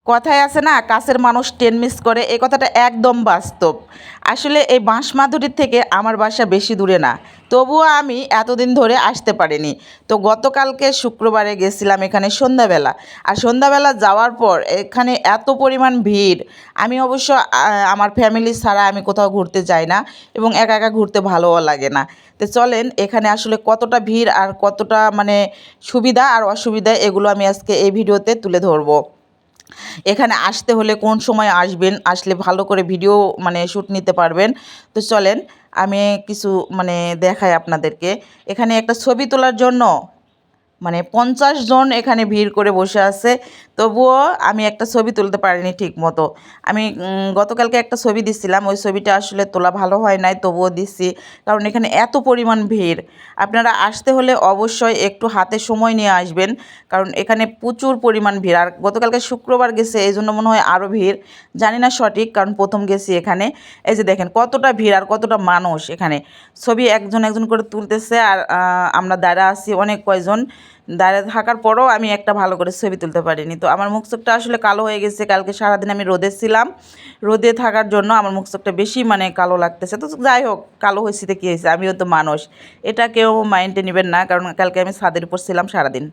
কথায় আছে না, কাছের মানুষ ট্রেন মিস করে, এই কথাটা একদম বাস্তব। আসলে এই বাঁশমাধুরীর থেকে আমার বাসা বেশি দূরে না, তবুও আমি এতদিন ধরে আসতে পারিনি। তো গতকালকে শুক্রবারে গেছিলাম এখানে সন্ধ্যাবেলা। আর সন্ধ্যাবেলা যাওয়ার পর এখানে এত পরিমাণ ভিড়। আমি অবশ্য আমার ফ্যামিলি ছাড়া আমি কোথাও ঘুরতে যাই না, এবং একা একা ঘুরতে ভালোও লাগে না। তো চলেন এখানে আসলে কতটা ভিড় আর কতটা মানে সুবিধা আর অসুবিধা, এগুলো আমি আজকে এই ভিডিওতে তুলে ধরবো। এখানে আসতে হলে কোন সময় আসবেন, আসলে ভালো করে ভিডিও মানে শ্যুট নিতে পারবেন। তো চলেন আমি কিছু মানে দেখাই আপনাদেরকে। এখানে একটা ছবি তোলার জন্য মানে 50 জন এখানে ভিড় করে বসে আছে, তবুও আমি একটা ছবি তুলতে পারিনি ঠিক মতো। আমি গতকালকে একটা ছবি দিচ্ছিলাম, ওই ছবিটা আসলে তোলা ভালো হয় নাই, তবুও দিচ্ছি, কারণ এখানে এত পরিমাণ ভিড়। আপনারা আসতে হলে অবশ্যই একটু হাতে সময় নিয়ে আসবেন, কারণ এখানে প্রচুর পরিমাণ ভিড়। আর গতকালকে শুক্রবার গেছে, এই জন্য মনে হয় আরও ভিড়, জানি না সঠিক, কারণ প্রথম গেছি এখানে। এই যে দেখেন কতটা ভিড় আর কতটা মানুষ এখানে, ছবি একজন একজন করে তুলতেছে। আর আমরা দাঁড়া আছি অনেক কয়জন, দাঁড়িয়ে থাকার পরেও আমি একটা ভালো করে ছবি তুলতে পারিনি। তো আমার মুখ চোখটা আসলে কালো হয়ে গেছে, কালকে সারাদিন আমি রোদে ছিলাম, রোদে থাকার জন্য আমার মুখ চোখটা বেশি মানে কালো লাগতেছে। তো যাই হোক, কালো হয়েছে তো কী হয়েছে, আমিও তো মানুষ, এটা কেউ মাইন্ডে নেবেন না, কারণ কালকে আমি ছাদের উপর ছিলাম সারাদিন।